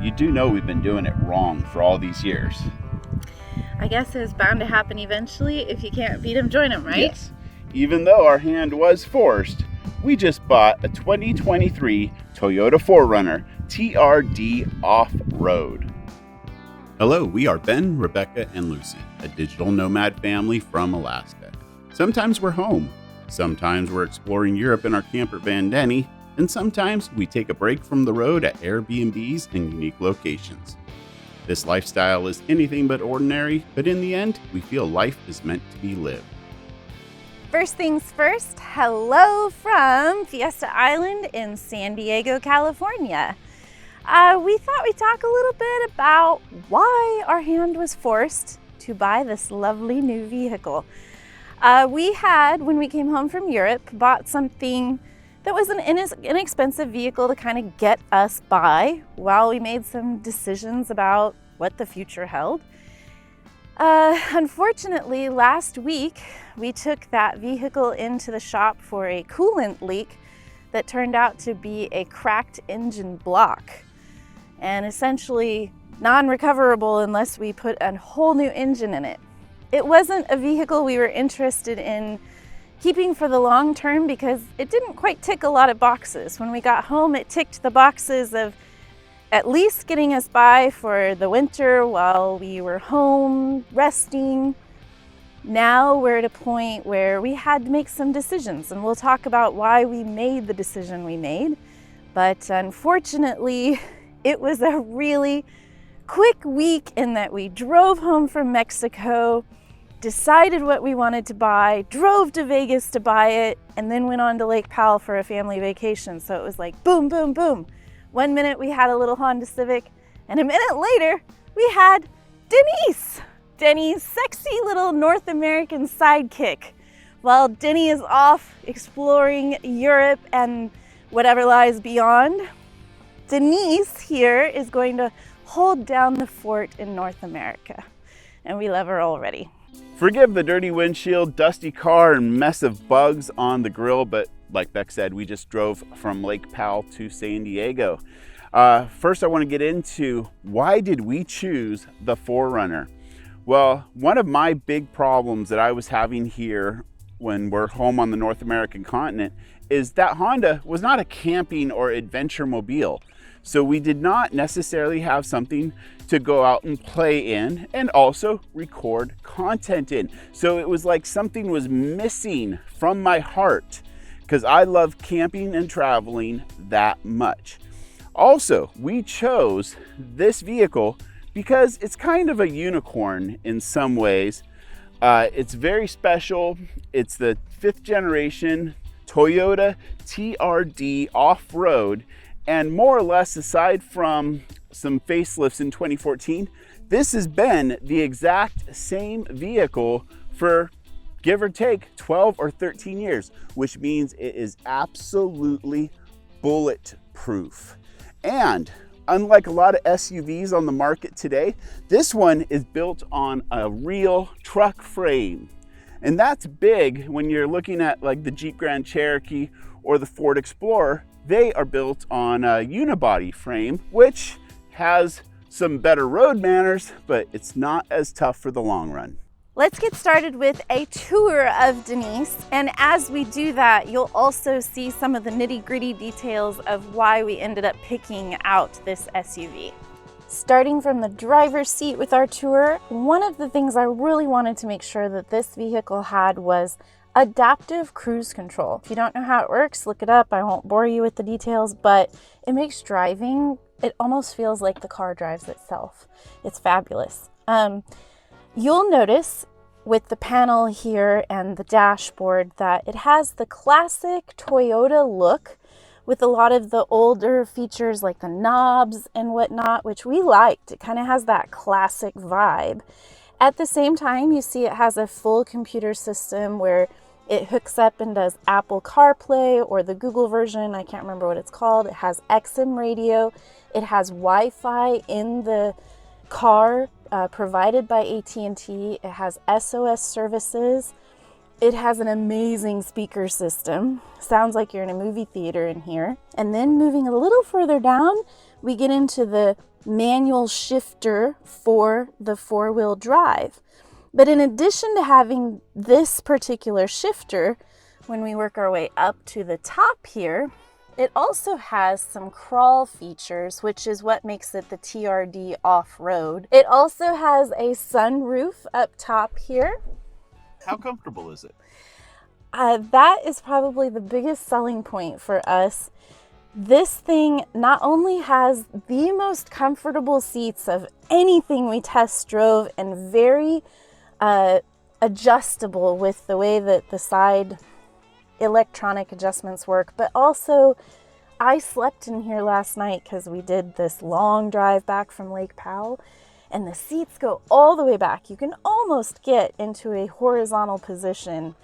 you do know we've been doing it wrong for all these years. I guess it's bound to happen eventually. If you can't beat them, join them, right? Yes. Even though our hand was forced, we just bought a 2023 Toyota Forerunner TRD Off-Road. Hello, we are Ben, Rebecca, and Lucy, a digital nomad family from Alaska. Sometimes we're home, sometimes we're exploring Europe in our camper van Denny, and sometimes we take a break from the road at Airbnbs and unique locations. This lifestyle is anything but ordinary, but in the end, we feel life is meant to be lived. First things first, hello from Fiesta Island in San Diego, California. We thought we'd talk a little bit about why our hand was forced to buy this lovely new vehicle. We had, when we came home from Europe, bought something that was an inexpensive vehicle to kind of get us by while we made some decisions about what the future held. Unfortunately, last week, we took that vehicle into the shop for a coolant leak that turned out to be a cracked engine block and essentially non-recoverable unless we put a whole new engine in it. It wasn't a vehicle we were interested in keeping for the long term because it didn't quite tick a lot of boxes. When we got home, it ticked the boxes of at least getting us by for the winter while we were home resting. Now we're at a point where we had to make some decisions, and we'll talk about why we made the decision we made. But unfortunately, it was a really quick week in that we drove home from Mexico, decided what we wanted to buy, drove to Vegas to buy it, and then went on to Lake Powell for a family vacation. So it was like boom, boom, boom. 1 minute we had a little Honda Civic, and a minute later we had Denise, Denny's sexy little North American sidekick. While Denny is off exploring Europe and whatever lies beyond, Denise here is going to hold down the fort in North America, and we love her already. Forgive the dirty windshield, dusty car, and mess of bugs on the grill, but like Beck said, we just drove from Lake Powell to San Diego. First, I want to get into why did we choose the Forerunner? Well, one of my big problems that I was having here when we're home on the North American continent is that Honda was not a camping or adventure mobile. So we did not necessarily have something to go out and play in and also record content in. So it was like something was missing from my heart because I love camping and traveling that much. Also, we chose this vehicle because it's kind of a unicorn in some ways. It's very special. It's the 5th generation Toyota TRD Off-Road. And more or less, aside from some facelifts in 2014, this has been the exact same vehicle for, give or take, 12 or 13 years, which means it is absolutely bulletproof. And unlike a lot of SUVs on the market today, this one is built on a real truck frame. And that's big when you're looking at like the Jeep Grand Cherokee or the Ford Explorer. They are built on a unibody frame, which has some better road manners, but it's not as tough for the long run. Let's get started with a tour of Denise. And as we do that, you'll also see some of the nitty-gritty details of why we ended up picking out this SUV. Starting from the driver's seat with our tour, one of the things I really wanted to make sure that this vehicle had was adaptive cruise control. If you don't know how it works, look it up. I won't bore you with the details, but it makes driving, it almost feels like the car drives itself. It's fabulous. You'll notice with the panel here and the dashboard that it has the classic Toyota look with a lot of the older features like the knobs and whatnot, which we liked. It kind of has that classic vibe. At the same time, you see it has a full computer system where it hooks up and does Apple CarPlay or the Google version. I can't remember what it's called. It has XM radio. It has Wi-Fi in the car provided by AT&T. It has SOS services. It has an amazing speaker system. Sounds like you're in a movie theater in here. And then moving a little further down, we get into the manual shifter for the four-wheel drive. But in addition to having this particular shifter, when we work our way up to the top here, it also has some crawl features, which is what makes it the TRD off-road. It also has a sunroof up top here. How comfortable is it? That is probably the biggest selling point for us. This thing not only has the most comfortable seats of anything we test drove and very adjustable with the way that the side electronic adjustments work, but also I slept in here last night because we did this long drive back from Lake Powell, and the seats go all the way back. You can almost get into a horizontal position.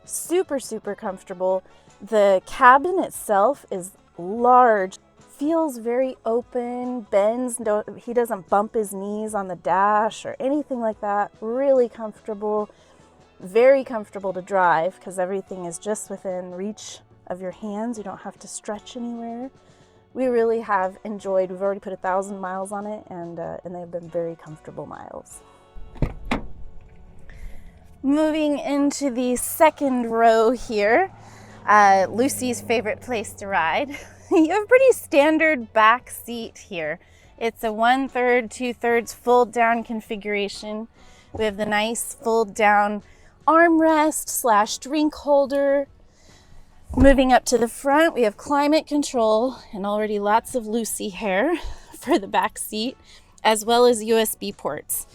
Super, super comfortable. The cabin itself is large, feels very open, bends, he doesn't bump his knees on the dash or anything like that. Really comfortable, very comfortable to drive because everything is just within reach of your hands. You don't have to stretch anywhere. We really have enjoyed, we've already put 1,000 miles on it, and they've been very comfortable miles. Moving into the second row here, Lucy's favorite place to ride. You have a pretty standard back seat here. It's a 1/3, 2/3 fold down configuration. We have the nice fold down armrest / drink holder. Moving up to the front, we have climate control and already lots of Lucy hair for the back seat, as well as USB ports.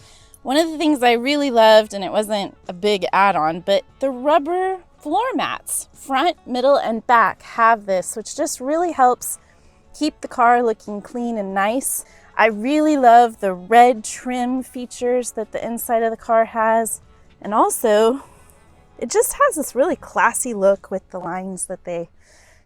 One of the things I really loved, and it wasn't a big add-on, but the rubber floor mats, front, middle, and back have this, which just really helps keep the car looking clean and nice. I really love the red trim features that the inside of the car has. And also, it just has this really classy look with the lines that they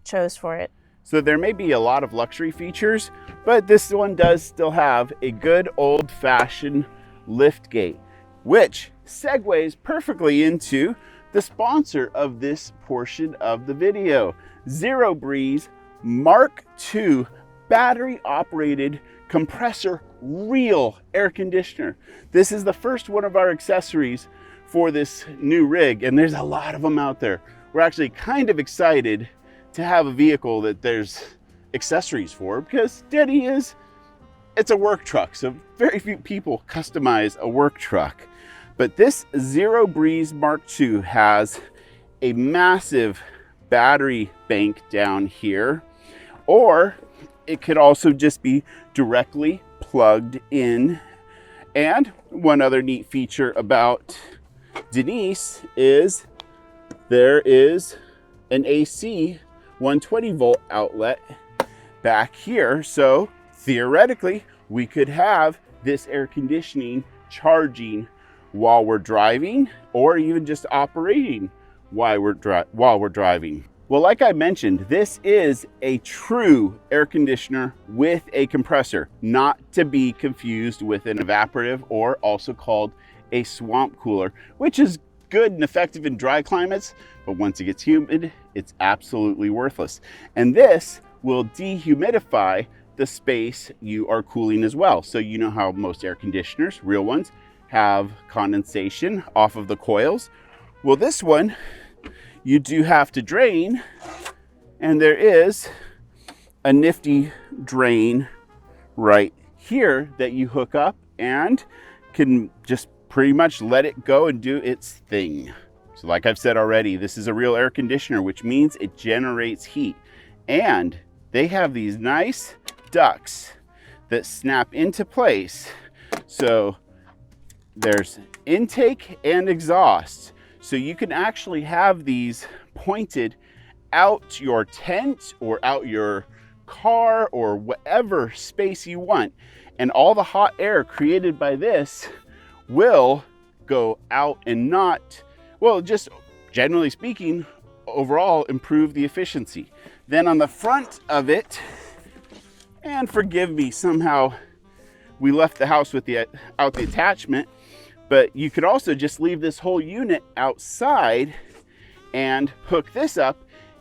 chose for it. So there may be a lot of luxury features, but this one does still have a good old-fashioned lift gate, which segues perfectly into the sponsor of this portion of the video, Zero Breeze Mark II battery operated compressor real air conditioner. This is the first one of our accessories for this new rig, and there's a lot of them out there. We're actually kind of excited to have a vehicle that there's accessories for, because it's a work truck, so very few people customize a work truck. But this Zero Breeze Mark II has a massive battery bank down here, or it could also just be directly plugged in. And one other neat feature about Denise is there is an AC 120 volt outlet back here. So theoretically, we could have this air conditioning charging while we're driving, or even just operating while we're driving. Well, like I mentioned, this is a true air conditioner with a compressor, not to be confused with an evaporative, or also called a swamp cooler, which is good and effective in dry climates, but once it gets humid, it's absolutely worthless. And this will dehumidify the space you are cooling as well. So you know how most air conditioners, real ones, have condensation off of the coils. Well, this one, you do have to drain, and there is a nifty drain right here that you hook up and can just pretty much let it go and do its thing. So like I've said already, this is a real air conditioner, which means it generates heat. And they have these nice ducts that snap into place. So there's intake and exhaust. So you can actually have these pointed out your tent or out your car or whatever space you want. And all the hot air created by this will go out and not, well, just generally speaking, overall improve the efficiency. Then on the front of it, and forgive me, somehow we left the house without the attachment, but you could also just leave this whole unit outside and hook this up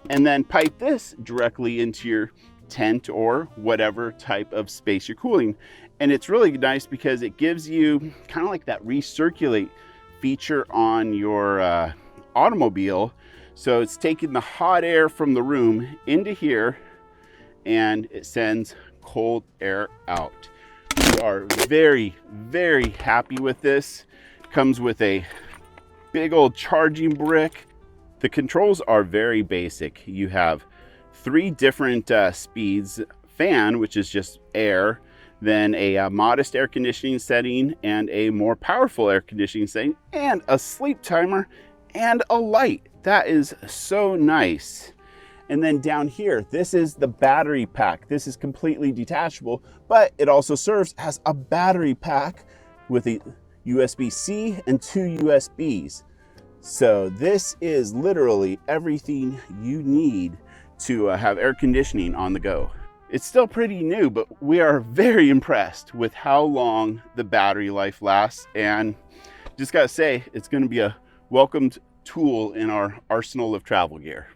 and then pipe this directly into your tent or whatever type of space you're cooling. And it's really nice because it gives you kind of like that recirculate feature on your automobile. So it's taking the hot air from the room into here and it sends cold air out. We are very, very happy with this. Comes with a big old charging brick. The controls are very basic. You have 3 different speeds: fan, which is just air, then a modest air conditioning setting, and a more powerful air conditioning setting, and a sleep timer, and a light. That is so nice. And then down here, this is the battery pack. This is completely detachable, but it also serves as a battery pack with a USB-C and 2 USBs. So this is literally everything you need to have air conditioning on the go. It's still pretty new, but we are very impressed with how long the battery life lasts. And just gotta say, it's gonna be a welcomed tool in our arsenal of travel gear.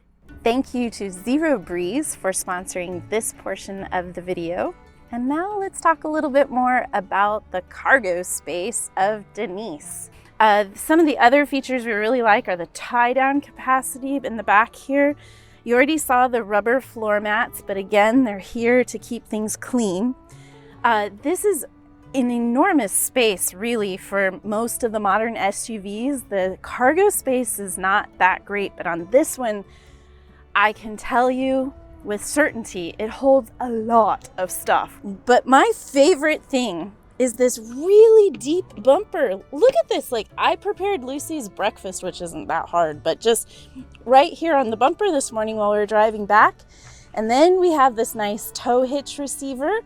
Thank you to Zero Breeze for sponsoring this portion of the video. And now let's talk a little bit more about the cargo space of Denise. Some of the other features we really like are the tie-down capacity in the back here. You already saw the rubber floor mats, but again, they're here to keep things clean. This is an enormous space, really, for most of the modern SUVs. The cargo space is not that great, but on this one, I can tell you with certainty, it holds a lot of stuff. But my favorite thing is this really deep bumper. Look at this. Like, I prepared Lucy's breakfast, which isn't that hard, but just right here on the bumper this morning while we were driving back. And then we have this nice tow hitch receiver.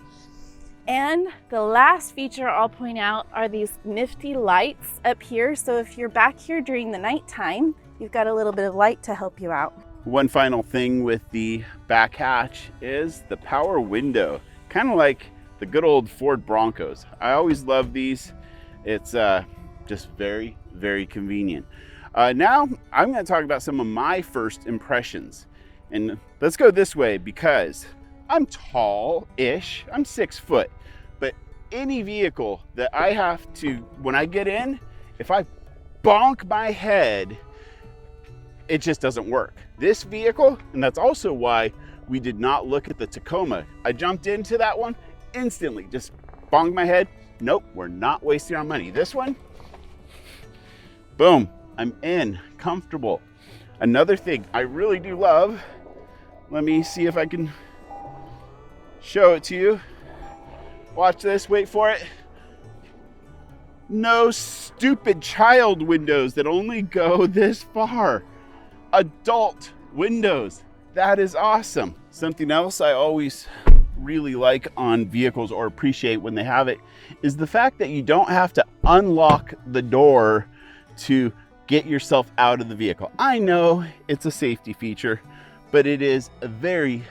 And the last feature I'll point out are these nifty lights up here. So if you're back here during the nighttime, you've got a little bit of light to help you out. One final thing with the back hatch is the power window, kind of like the good old Ford Broncos. I always love these. It's just very, very convenient. Now I'm going to talk about some of my first impressions. And let's go this way because I'm tall-ish. I'm 6 foot. But any vehicle that I have to, when I get in, if I bonk my head, it just doesn't work. This vehicle, and that's also why we did not look at the Tacoma. I jumped into that one instantly, just bonged my head. Nope, we're not wasting our money. This one, boom, I'm in, comfortable. Another thing I really do love, let me see if I can show it to you. Watch this, wait for it. No stupid child windows that only go this far. Adult windows. That is awesome. Something else I always really like on vehicles or appreciate when they have it is the fact that you don't have to unlock the door to get yourself out of the vehicle. I know it's a safety feature, but it is very,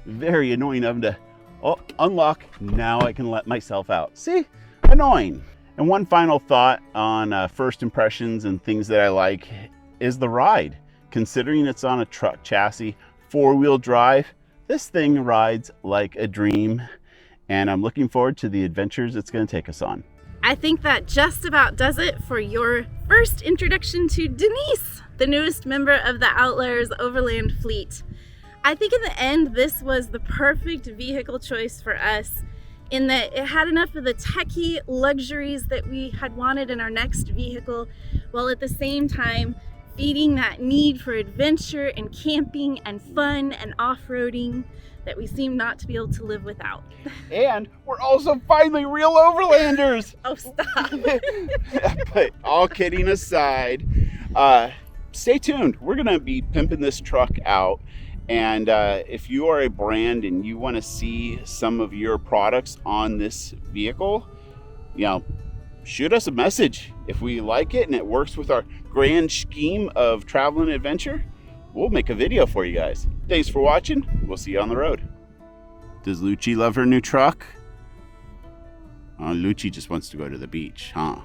very annoying of them to unlock. Now I can let myself out. See, annoying. And one final thought on first impressions and things that I like is the ride. Considering it's on a truck chassis, 4-wheel drive, this thing rides like a dream, and I'm looking forward to the adventures it's going to take us on. I think that just about does it for your first introduction to Denise, the newest member of the Outliers Overland fleet. I think in the end, this was the perfect vehicle choice for us in that it had enough of the techie luxuries that we had wanted in our next vehicle, while at the same time feeding that need for adventure and camping and fun and off-roading that we seem not to be able to live without. And we're also finally real overlanders. Oh, stop. But all kidding aside, stay tuned. We're gonna be pimping this truck out. And if you are a brand and you wanna see some of your products on this vehicle, you know, shoot us a message. If we like it and it works with our grand scheme of travel and adventure, we'll make a video for you guys. Thanks for watching. We'll see you on the road. Does Lucci love her new truck? Lucci just wants to go to the beach, huh?